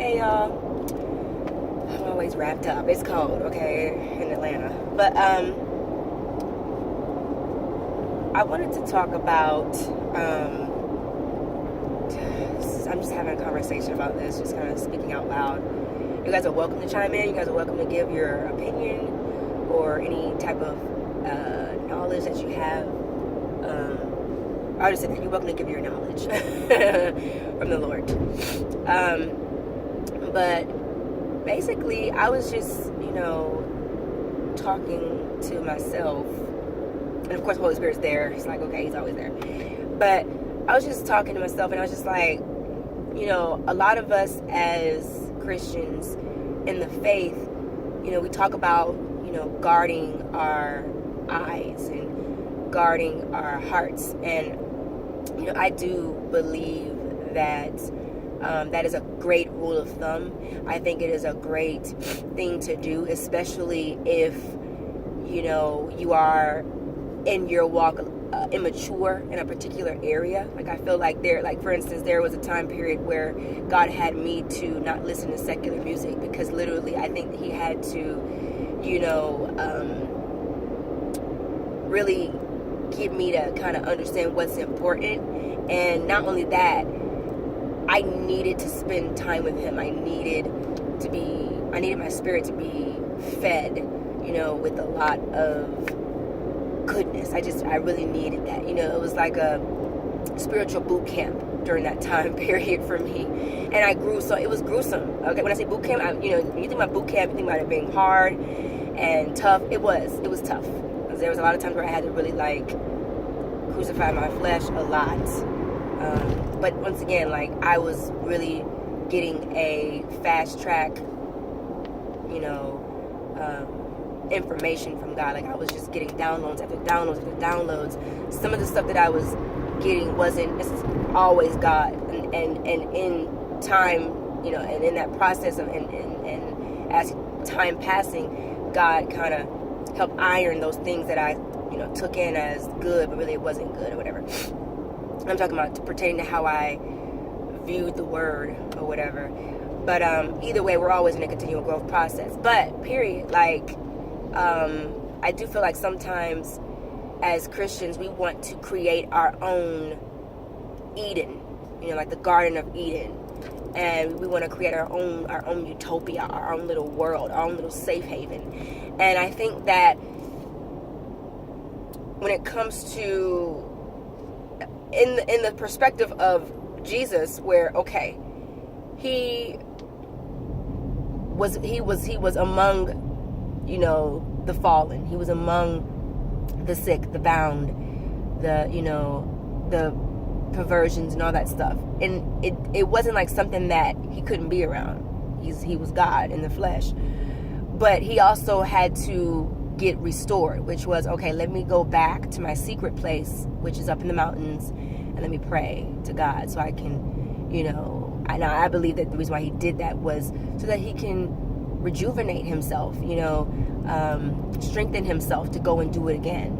Hey y'all, I'm always wrapped up. It's cold, okay, in Atlanta. But I wanted to talk about. I'm just having a conversation about this, just kind of speaking out loud. You guys are welcome to chime in. You guys are welcome to give your opinion or any type of knowledge that you have. I just said that you're welcome to give your knowledge from the Lord. But basically, I was just, talking to myself. And of course, the Holy Spirit's there. He's like, okay, he's always there. But I was just talking to myself, and I was just like, a lot of us as Christians in the faith, we talk about, guarding our eyes and guarding our hearts. And, I do believe that that is a great rule of thumb. I think it is a great thing to do, especially if, you are in your walk immature in a particular area. Like, I feel like for instance, there was a time period where God had me to not listen to secular music, because literally I think he had to, really get me to kind of understand what's important. And not only that, I needed to spend time with him. I needed my spirit to be fed, with a lot of goodness. I really needed that. It was like a spiritual boot camp during that time period for me. And I grew, so it was gruesome. Okay, when I say boot camp, you think about boot camp, you think about it being hard and tough. It was tough. There was a lot of times where I had to really crucify my flesh a lot. But once again, I was really getting a fast track, information from God. I was just getting downloads after downloads after downloads. Some of the stuff that I was getting wasn't always God. And in time, and in that process of, and as time passing, God kind of helped iron those things that I, took in as good, but really it wasn't good or whatever. I'm talking about pertaining to how I viewed the word or whatever. But either way, we're always in a continual growth process. But period, I do feel like sometimes as Christians we want to create our own Eden, like the Garden of Eden, and we want to create our own utopia, our own little world, our own little safe haven. And I think that when it comes to in the perspective of Jesus, where okay, he was among, the fallen. He was among the sick, the bound, the perversions and all that stuff. And it wasn't like something that he couldn't be around. He was God in the flesh. But he also had to get restored, which was, okay, let me go back to my secret place, which is up in the mountains, and let me pray to God so I can, and I believe that the reason why he did that was so that he can rejuvenate himself, strengthen himself to go and do it again,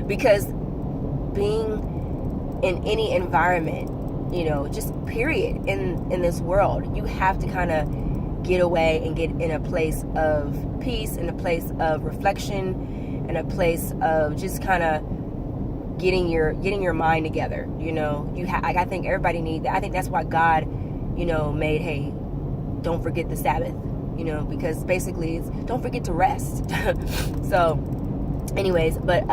because being in any environment, just period, in this world, you have to kind of get away and get in a place of peace, in a place of reflection, in a place of just kind of getting your mind together. I think everybody needs that. I think that's why God, made, hey, don't forget the Sabbath, because basically it's don't forget to rest. So anyways, but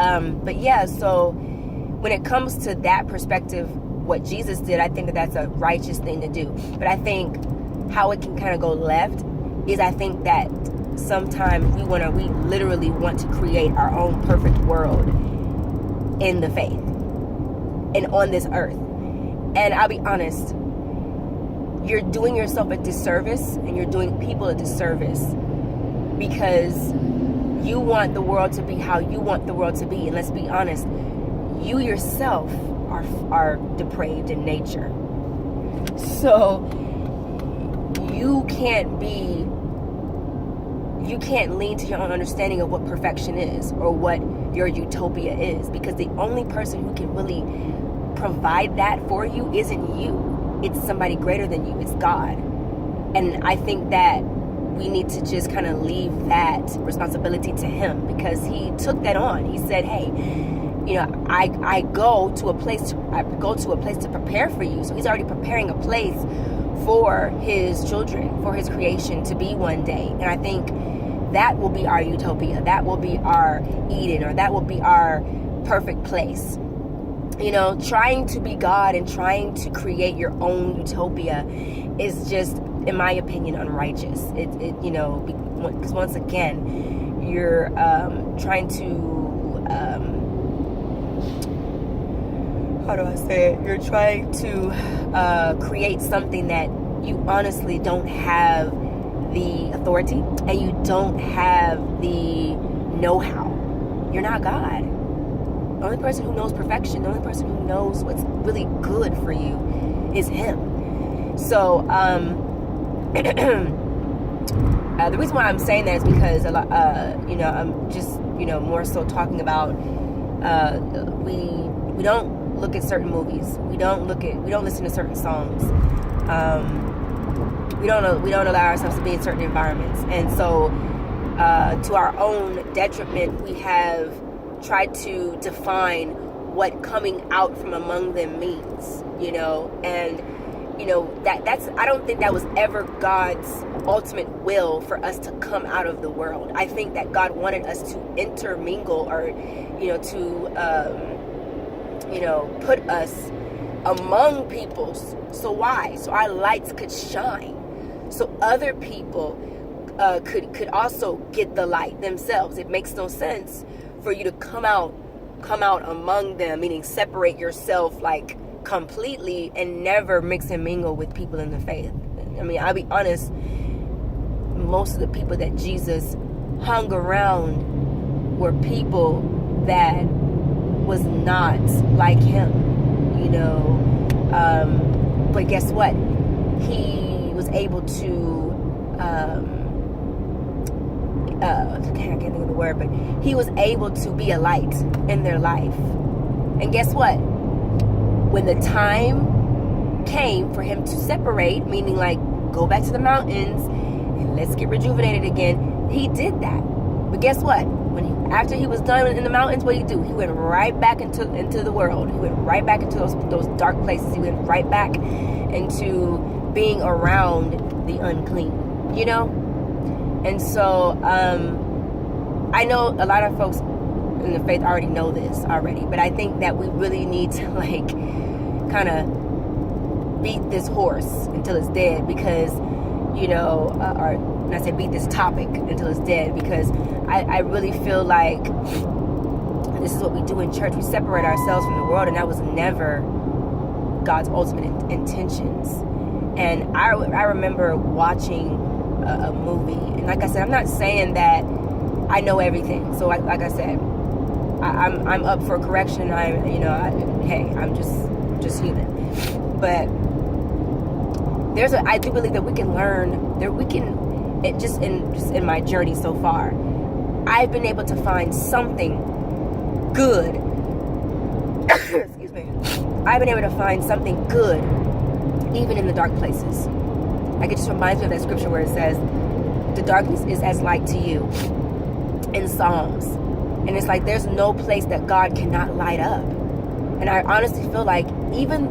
yeah, so when it comes to that perspective, what Jesus did, I think that that's a righteous thing to do. But I think how it can kind of go left is, I think that sometimes we literally want to create our own perfect world in the faith and on this earth. And I'll be honest, you're doing yourself a disservice and you're doing people a disservice, because you want the world to be how you want the world to be. And let's be honest, you yourself are depraved in nature. So you can't lean to your own understanding of what perfection is or what your utopia is, because the only person who can really provide that for you isn't you. It's somebody greater than you. It's God. And I think that we need to just kind of leave that responsibility to him, because he took that on. He said, hey, you know, I go to a place to prepare for you. So he's already preparing a place for his children, for his creation to be one day. And I think that will be our utopia. That will be our Eden, or that will be our perfect place. You know, trying to be God and trying to create your own utopia is just, in my opinion, unrighteous. You know, because once again, you're trying to, how do I say it? You're trying to create something that you honestly don't have the authority, and you don't have the know-how. You're not God. The only person who knows perfection, the only person who knows what's really good for you is him. So, the reason why I'm saying that is because you know, I'm just, you know, more so talking about we don't look at certain movies. We don't listen to certain songs. We don't allow ourselves to be in certain environments, and so to our own detriment, we have tried to define what coming out from among them means, you know. And you know, that's I don't think that was ever God's ultimate will for us to come out of the world. I think that God wanted us to intermingle, or you know, to you know, put us among peoples. So why? So our lights could shine, so other people could also get the light themselves. It makes no sense for you to come out among them, meaning separate yourself like completely and never mix and mingle with people in the faith. I mean, I'll be honest, most of the people that Jesus hung around were people that was not like him, you know. But guess what? He was able to I can't think of the word, but he was able to be a light in their life. And guess what? When the time came for him to separate, meaning like go back to the mountains and let's get rejuvenated again, he did that. But guess what? After he was done in the mountains, what did he do? He went right back into the world. He went right back into those dark places. He went right back into being around the unclean, you know? And so, I know a lot of folks in the faith already know this already, but I think that we really need to like kind of beat this horse until it's dead, because, you know, or when I say beat this topic until it's dead, because I really feel like this is what we do in church. We separate ourselves from the world, and that was never God's ultimate intentions. And I remember watching a movie, and like I said, I'm not saying that I know everything. So like I said, I'm up for correction. I'm just human. But I do believe that we can learn, that we can, just in my journey so far, I've been able to find something good. Excuse me. I've been able to find something good even in the dark places. Like, it just reminds me of that scripture where it says, the darkness is as light to you, in Psalms. And it's like, there's no place that God cannot light up. And I honestly feel like even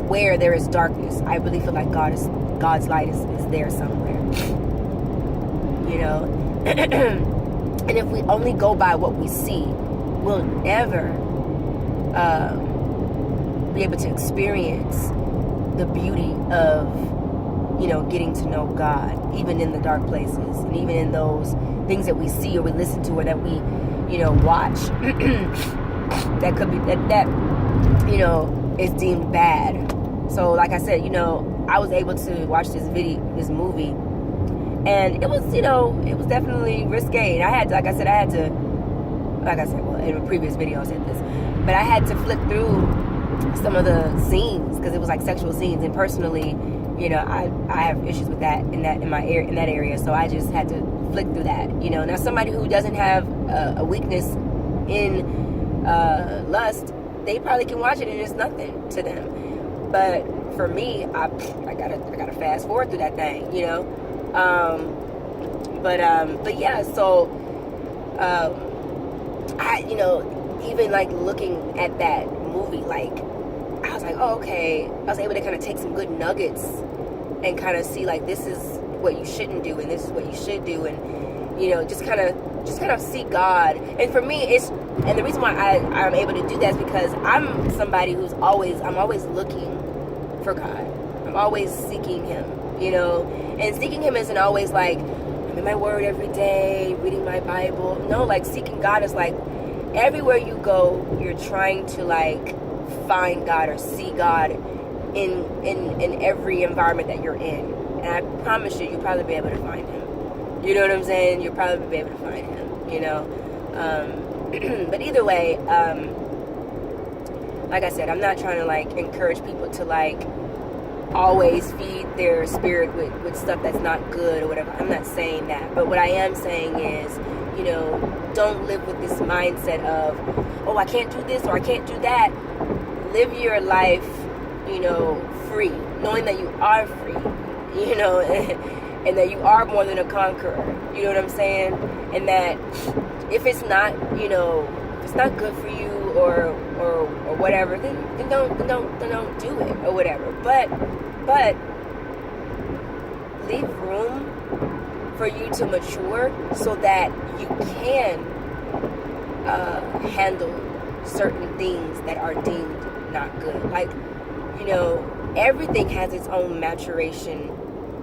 where there is darkness, I really feel like God's light is there somewhere. You know? And if we only go by what we see, we'll never be able to experience the beauty of, you know, getting to know God, even in the dark places, and even in those things that we see or we listen to or that we, you know, watch. That could be that you know, is deemed bad. So like I said, you know, I was able to watch this movie, and it was, you know, it was definitely risque. I had to, well, in a previous video I said this, but I had to flip through some of the scenes because it was like sexual scenes, and personally, you know, I have issues with that in that area, so I just had to flick through that. You know, now somebody who doesn't have a weakness in lust, they probably can watch it and it's nothing to them. But for me, I gotta fast forward through that thing, you know. But yeah, so I, you know, even like looking at that movie, like I was like, oh, okay. I was able to kind of take some good nuggets and kind of see like this is what you shouldn't do and this is what you should do, and you know, just kind of see God. And for me, and the reason why I'm able to do that is because I'm somebody I'm always looking for God. I'm always seeking Him, you know. And seeking Him isn't always like I'm in my Word every day, reading my Bible. No, like seeking God is like everywhere you go, you're trying to like find God or see God in every environment that you're in. And I promise you'll probably be able to find Him. You know what I'm saying? You'll probably be able to find Him, you know. But either way, like I said, I'm not trying to like encourage people to like always feed their spirit with stuff that's not good or whatever. I'm not saying that. But what I am saying is, you know, don't live with this mindset of, oh, I can't do this or I can't do that. Live your life, you know, free, knowing that you are free, you know, and that you are more than a conqueror. You know what I'm saying? And that if it's not, you know, if it's not good for you or whatever, then don't do it or whatever. But leave room for you to mature so that you can handle certain things that are deemed not good. Like, you know, everything has its own maturation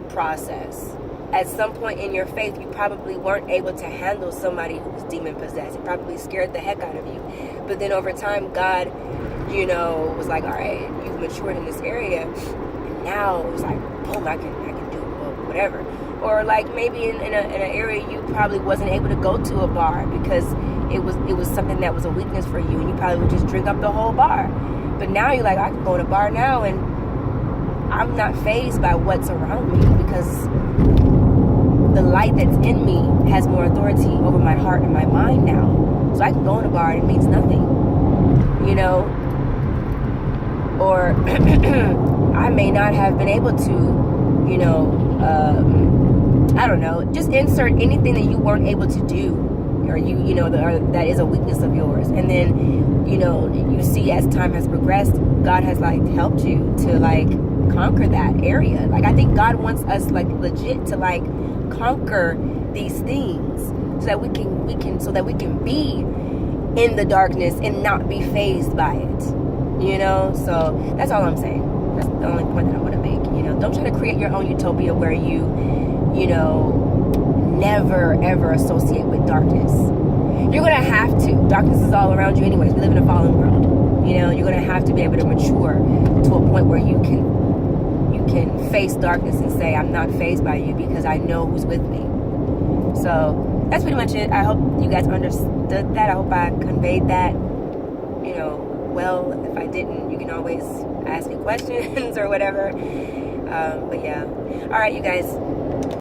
process. At some point in your faith, you probably weren't able to handle somebody who was demon possessed. It probably scared the heck out of you. But then over time, God, you know, was like, all right, you've matured in this area. And now it's like, boom, I can do whatever. Or like maybe in an area you probably wasn't able to go to a bar because it was something that was a weakness for you, and you probably would just drink up the whole bar. But now you're like, I can go to a bar now and I'm not fazed by what's around me because the light that's in me has more authority over my heart and my mind now. So I can go in a bar and it means nothing, you know. Or I may not have been able to, you know, I don't know, just insert anything that you weren't able to do, or you know, that is a weakness of yours. And then, you know, you see as time has progressed, God has like helped you to like conquer that area. Like I think God wants us like legit to like conquer these things so that we can be in the darkness and not be fazed by it, you know. So that's all I'm saying. That's the only point that I want to make. You know, don't try to create your own utopia where you know, never ever associate with darkness. You're gonna have to. Darkness is all around you anyways. We live in a fallen world. You know, you're gonna have to be able to mature to a point where you can face darkness and say, I'm not fazed by you because I know who's with me. So that's pretty much it. I hope you guys understood that. I hope I conveyed that, you know, well. If I didn't, you can always ask me questions or whatever. But yeah. All right, you guys.